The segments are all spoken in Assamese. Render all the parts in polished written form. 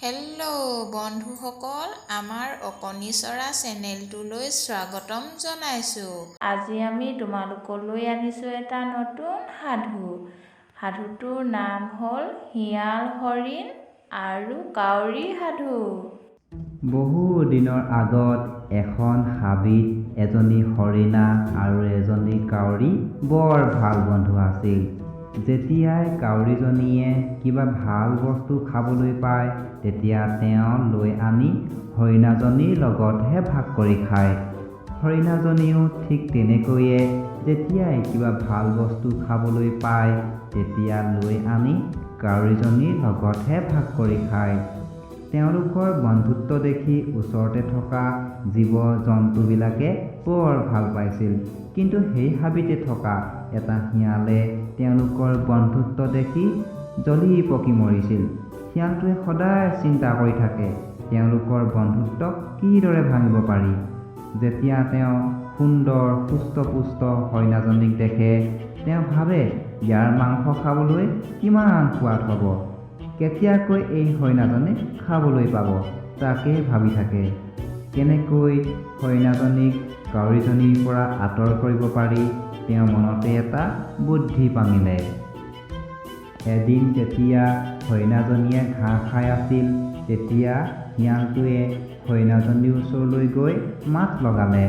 হেল্ল' বন্ধুসকল, আমাৰ অকণিচৰা চেনেলটোলৈ স্বাগতম জনাইছোঁ। আজি আমি তোমালোকলৈ আনিছোঁ এটা নতুন সাধু। সাধুটোৰ নাম হ'ল শিয়াল, হৰিণ আৰু কাউৰী সাধু। বহু দিনৰ আগত এখন হাবিত এজনী হৰিণা আৰু এজনী কাউৰী বৰ ভাল বন্ধু আছিল। যেতিয়াই কাউৰীজনীয়ে কিবা ভাল বস্তু খাবলৈ পায় তেতিয়া তেওঁ লৈ আনি হৰিণাজনীৰ লগতহে ভাগ কৰি খায়। হৰিণাজনীও ঠিক তেনেকৈয়ে যেতিয়াই কিবা ভাল বস্তু খাবলৈ পায় তেতিয়া লৈ আনি কাউৰীজনীৰ লগতহে ভাগ কৰি খায়। তেওঁলোকৰ বন্ধুত্ব দেখি ওচৰতে থকা জীৱ জন্তুবিলাকে বৰ ভাল পাইছিল। কিন্তু সেই হাবিতে থকা এটা শিয়ালে তেওঁলোকৰ বন্ধুত্ব দেখি জ্বলি পকি মৰিছিল। শিয়ালটোৱে সদায় চিন্তা কৰি থাকে তেওঁলোকৰ বন্ধুত্বক কিদৰে ভাঙিব পাৰি। যেতিয়া তেওঁ সুন্দৰ সুস্থ-পুষ্ট হৰিণাজনীক দেখে তেওঁ ভাবে ইয়াৰ মাংস খাবলৈ কিমান সোৱাদ হ'ব। কেতিয়াকৈ এই হৰিণাজনীক খাবলৈ পাব তাকেই ভাবি থাকে। কেনেকৈ হৰিণাজনীক কাউৰীজনীৰ পৰা আঁতৰ কৰিব পাৰি তেওঁ মনতে এটা বুদ্ধি পাঙিলে। এদিন যেতিয়া হৰিণাজনীয়ে ঘাঁহ খাই আছিল তেতিয়া শিয়ালটোৱে হৰিণাজনীৰ ওচৰলৈ গৈ মাত লগালে,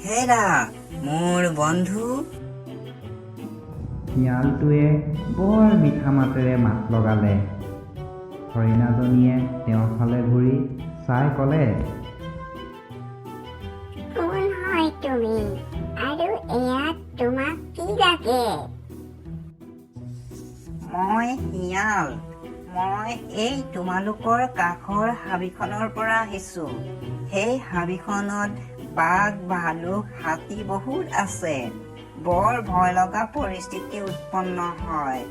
হেৰা মোৰ বন্ধু। শিয়ালটোৱে বৰ মিঠা মাতেৰে মাত লগালে। হৰিণাজনীয়ে তেওঁৰ ফালে ঘূৰি চাই ক'লে, কোন হয় তুমি আৰু ইয়াত তোমাক কি লাগে? মই শিয়াল। মই এই তোমালোকৰ কাষৰ হাবিখনৰ পৰা আহিছো। সেই হাবিখনত বাঘ, ভালুক, হাতী বহুত আছে। বৰ ভয় লগা পৰিস্থিতি উৎপন্ন হয়।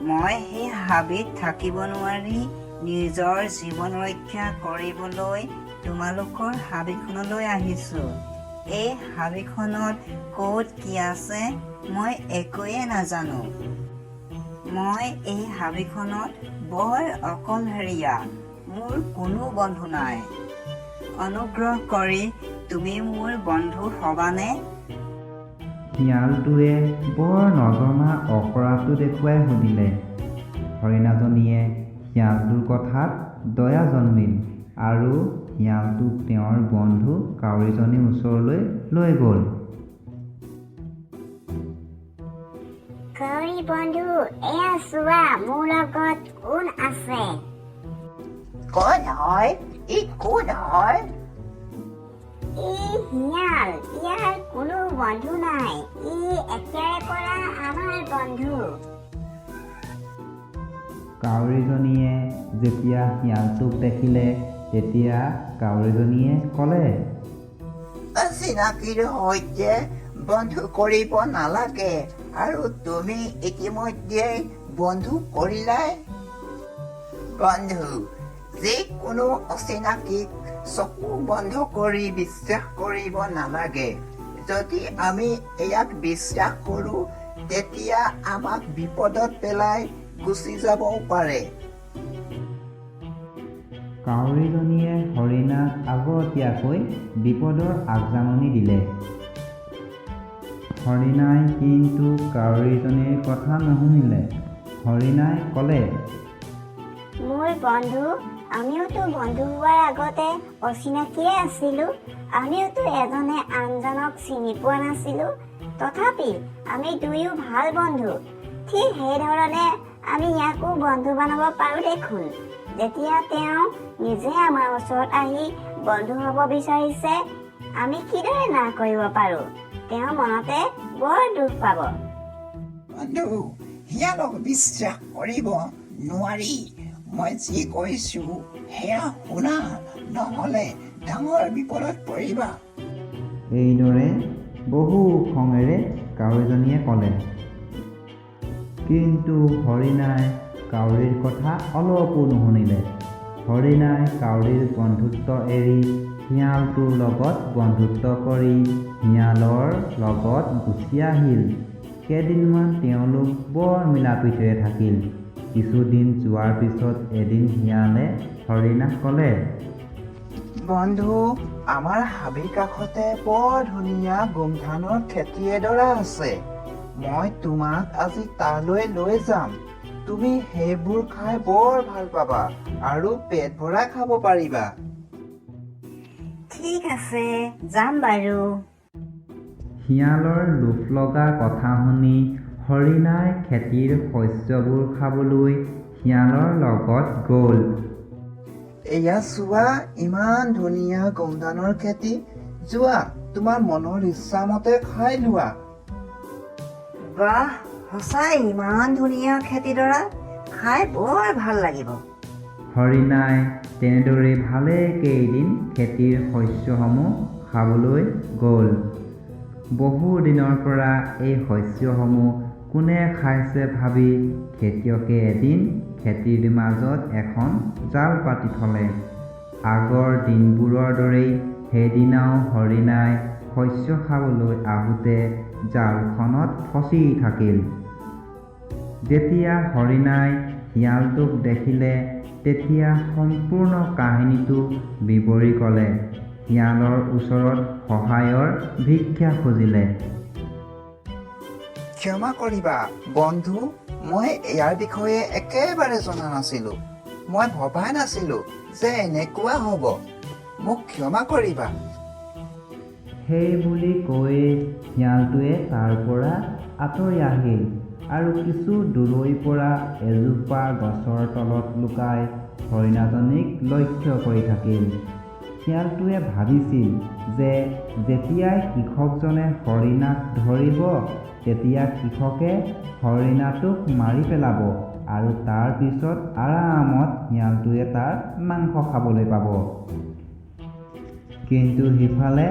মই সেই হাবিত থাকিব নোৱাৰি নিজৰ জীৱন ৰক্ষা কৰিবলৈ তোমালোকৰ হাবিখনলৈ আহিছো। এই হাবিখনত ক'ত কি আছে মই একোৱে নাজানো। মই এই হাবিখনত বৰ অকলশৰীয়া। মোৰ কোনো বন্ধু নাই। অনুগ্ৰহ কৰি তুমি মোৰ বন্ধু হবানে? শিয়ালটোৱে বৰ নজনা অকৰাটো দেখুৱাই সুধিলে। হৰিণাজনীয়ে শিয়ালটোৰ কথাত দয়া জন্মিল আৰু শিয়ালটোক তেওঁৰ বন্ধু কাউৰীজনীৰ ওচৰলৈ লৈ গ'ল। কাউৰী বন্ধু, এয়া চোৱা মোৰ লগত কোন আছে। কোন হয়? ই কোন হয়? ই শিয়াল। ইয়াৰ কোনো বন্ধু নাই। ই একেৰে পৰা আমাৰ বন্ধু। কাউৰীজনীয়ে যেতিয়া শিয়ালটোক দেখিলে তেতিয়া কাউৰীজনীয়ে ক'লে, অচিনাকিৰ সৈতে বন্ধু কৰিব নালাগে আৰু তুমি ইতিমধ্যে বন্ধু কৰিলাই। বন্ধু, যিকোনো অচিনাকিক চকু বন্ধ কৰি বিশ্বাস কৰিব নালাগে। যদি আমি ইয়াক বিশ্বাস কৰো তেতিয়া আমাক বিপদত পেলাই গুচি যাবও পাৰে। কাউৰীজনীয়ে হৰিণাক আগতীয়াকৈ বিপদৰ আগজাননী দিলে। হৰিণাই কিন্তু কাউৰীজনীৰ কথা নুশুনিলে। হৰিণাই ক'লে, মোৰ বন্ধু, আমিওতো বন্ধু হোৱাৰ আগতে অচিনাকিয়ে আছিলো। আমিওতো এজনে আনজনক চিনি পোৱা নাছিলো। তথাপি আমি দুয়ো ভাল বন্ধু। ঠিক সেইধৰণে আমি ইয়াকো বন্ধু বনাব পাৰো দেখোন। যেতিয়া তেওঁ নিজে আমাৰ ওচৰত আহি বন্ধু হ'ব বিচাৰিছে আমি কিদৰে না কৰিব পাৰো? তেওঁ মনতে বৰ দুখ পাব। বন্ধু, শিয়ালক বিশ্বাস কৰিব নোৱাৰি। মই যি কৈছো সেয়া শুনা, নহ'লে ডাঙৰ বিপদত পৰিবা। এইদৰে বহু খঙেৰে কাউৰীজনীয়ে ক'লে। কিন্তু হৰিণাই কাউৰীৰ কথা অলপো নুশুনিলে। হৰিণাই কাউৰীৰ বন্ধুত্ব এৰি শিয়ালটোৰ লগত বন্ধুত্ব কৰি শিয়ালৰ লগত গুচি আহিল। কেইদিনমান তেওঁলোক বৰ মিলাপ্ৰীতিৰে থাকিল। কিছুদিন যোৱাৰ পিছত এদিন শিয়ালে হৰিণাক ক'লে, বন্ধু, আমাৰ হাবিৰ কাষতে বৰ ধুনীয়া গোমধানৰ খেতি এডৰা আছে। মই তোমাক আজি তালৈ লৈ যাম। তুমি সেইবোৰ খাই বৰ ভাল পাবা আৰু পেট ভৰাই খাব পাৰিবা। ঠিক আছে, যাম বাৰু। শিয়ালৰ লোভ লগা কথা শুনি হৰিণাই খেতিৰ শস্যবোৰ খাবলৈ শিয়ালৰ লগত গ'ল। এয়া চোৱা, ইমান ধুনীয়া গোমধানৰ খেতি। যোৱা, তোমাৰ মনৰ ইচ্ছা মতে খাই লোৱা। বাহ, সঁচাই ইমান ধুনীয়া খেতিডৰা, খাই বৰ ভাল লাগিব। হৰিণাই তেনেদৰে ভালেকেইদিন খেতিৰ শস্যসমূহ খাবলৈ গ'ল। বহু দিনৰ পৰা এই শস্যসমূহ কোনে খাইছে ভাবি খেতিয়কে এদিন খেতিৰ মাজত এখন জাল পাতি থলে। আগৰ দিনবোৰৰ দৰেই সেইদিনাও হৰিণাই শস্য খাবলৈ আহোঁতে জালখনত ফচি থাকিল। যেতিয়া হৰিণাই শিয়ালটোক দেখিলে তেতিয়া সম্পূৰ্ণ কাহিনীটো বিৱৰি ক'লে। শিয়ালৰ ওচৰত সহায়ৰ ভিক্ষা খুজিলে। ক্ষমা কৰিবা বন্ধু, মই ইয়াৰ বিষয়ে একেবাৰে জনা নাছিলো। মই ভবাই নাছিলো যে এনেকুৱা হ'ব। মোক ক্ষমা কৰিবা। সেই বুলি কৈ শিয়ালটোৱে তাৰ পৰা আঁতৰি আহিল আৰু কিছু দূৰৈৰ পৰা এজোপা গছৰ তলত লুকাই হৰিণাজনীক লক্ষ্য কৰি থাকিল। শিয়ালটোৱে ভাবিছিল যে যেতিয়াই কৃষকজনে হৰিণাক ধৰিব তেতিয়া কৃষকে হৰিণাটোক মাৰি পেলাব আৰু তাৰ পিছত আৰামত শিয়ালটোৱে তাৰ মাংস খাবলৈ পাব। কিন্তু সিফালে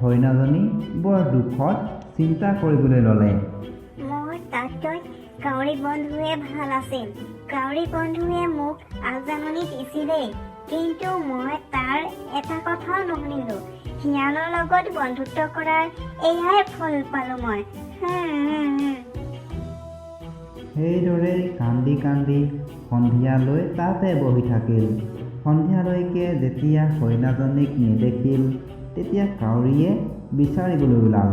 হৰিণাজনী বৰ দুখত চিন্তা কৰিবলৈ ল'লে। মোৰ তাতকৈ কাউৰী বন্ধুৱে ভাল আছিল। কাউৰী বন্ধুৱে মোক আগজাননী দিছিলেই, কিন্তু মই তাৰ এটা কথাও নুশুনিলো। শিয়ালৰ লগত বন্ধুত্ব কৰাৰ এয়াই ফল পালো মই। সেইদৰে কান্দি কান্দি সন্ধিয়ালৈ তাতে বহি থাকিল। সন্ধিয়ালৈকে যেতিয়া হৰিণাজনীক নেদেখিল তেতিয়া কাউৰীয়ে বিচাৰিবলৈ ওলাল।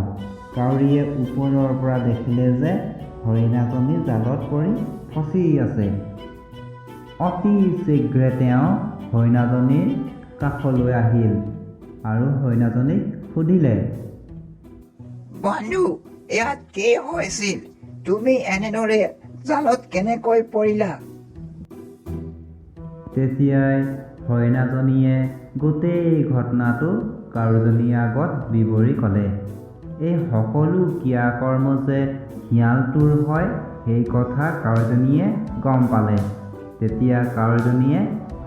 কাউৰীয়ে ওপৰৰ পৰা দেখিলে যে হৰিণাজনী জালত পৰি ফচি আছে। অতি শীঘ্ৰে তেওঁ হৰিণাজনীৰ কাষলৈ আহিল আৰু হৰিণাজনীক সুধিলে, বন্ধু, ইয়াত কি হৈছিল? তুমি এনেদৰে জালত কেনেকৈ পৰিলা? তেতিয়াই হৰিণাজনীয়ে গোটেই ঘটনাটো কাউৰীজনীৰ আগত বিৱৰি ক'লে। এই সকলো ক্ৰিয়াকৰ্ম যে শিয়ালটোৰ হয় সেই কথা কাউৰীজনীয়ে গম পালে। তেতিয়া কাউৰীজনীয়ে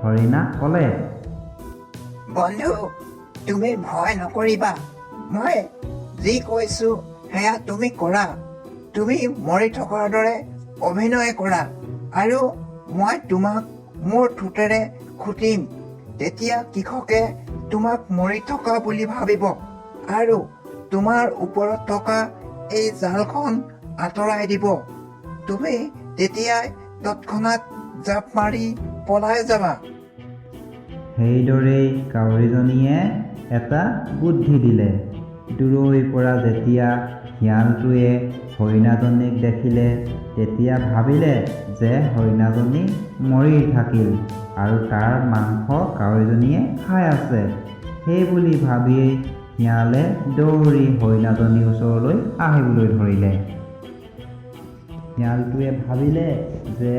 হৰিণাক ক'লে, বন্ধু, তুমি ভয় নকৰিবা। মই যি কৈছো সেয়া তুমি কৰা। তুমি মৰি থকাৰ দৰে অভিনয় কৰা আৰু মই তোমাক মোৰ ঠোঁটেৰে খুটিম। তেতিয়া কৃষকে তোমাক মৰি থকা বুলি ভাবিব আৰু তোমাৰ ওপৰত থকা এই জালখন আঁতৰাই দিব। তুমি তেতিয়াই তৎক্ষণাত জাপ মাৰি পলাই যাবা। সেইদৰেই কাউৰীজনীয়ে এটা বুদ্ধি দিলে। দূৰৈৰ পৰা যেতিয়া শিয়ালটোৱে হৰিণাজনীক দেখিলে তেতিয়া ভাবিলে যে হৰিণাজনী মৰি থাকিল আৰু তাৰ মাংস কাউৰীজনীয়ে খাই আছে। সেই বুলি ভাবিয়েই শিয়ালে দৌৰি হৰিণাজনীৰ ওচৰলৈ আহিবলৈ ধৰিলে। শিয়ালটোৱে ভাবিলে যে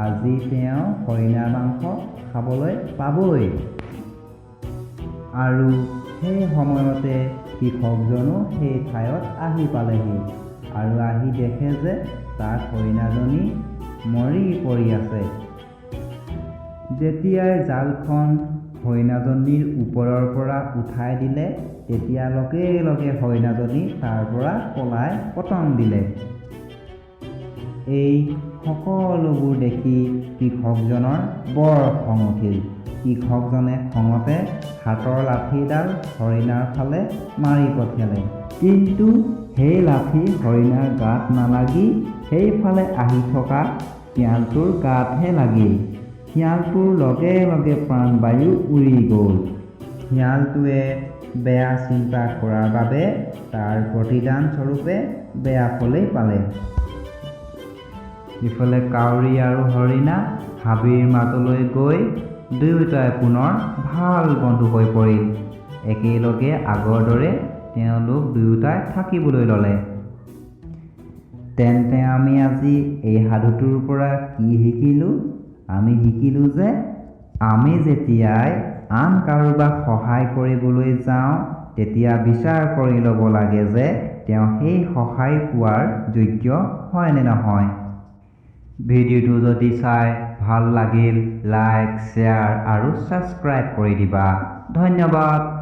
আজি তেওঁ হৰিণাৰ মাংস খাবলৈ পাবই। আৰু সেই সময়তে কৃষকজনো সেই ঠাইত আহি পালেহি আৰু আহি দেখে যে তাত হৰিণাজনী মৰি পৰি আছে। যেতিয়াই জালখন হৰিণাজনীৰ ওপৰৰ পৰা উঠাই দিলে তেতিয়া লগে লগে হৰিণাজনী তাৰ পৰা পলাই পতং দিলে। এই সকলোবোৰ দেখি কৃষকজনৰ বৰ খং উঠিল। কৃষকজনে খঙতে হাতৰ লাঠিডাল হৰিণাৰ ফালে মাৰি পঠিয়ালে। কিন্তু সেই লাঠি হৰিণাৰ গাত নালাগি সেইফালে আহি থকা শিয়ালটোৰ গাতহে লাগিল। শিয়ালটোৰ লগে লগে প্ৰাণবায়ু উৰি গ'ল। শিয়ালটোৱে বেয়া চিন্তা কৰাৰ বাবে তাৰ প্ৰতিদান স্বৰূপে বেয়া ফলেই পালে। ইফালে কাউৰী আৰু হৰিণা হাবিৰ মাজলৈ গৈ দুয়োটাই পুনৰ ভাল বন্ধু হৈ পৰিল। একেলগে আগৰ দৰে তেওঁলোক দুয়োটাই থাকিবলৈ ল'লে। তেন্তে আমি আজি এই সাধুটোৰ পৰা কি শিকিলোঁ? আমি শিকিলোঁ যে আমি যেতিয়াই আন কাৰোবাক সহায় কৰিবলৈ যাওঁ তেতিয়া বিচাৰ কৰি ল'ব লাগে যে তেওঁ সেই সহায় পোৱাৰ যোগ্য হয় নে নহয়। ভিডিঅ'টো যদি চাই ভাল লাগিল লাইক, শ্বেয়াৰ আৰু ছাবস্ক্ৰাইব কৰি দিবা। ধন্যবাদ।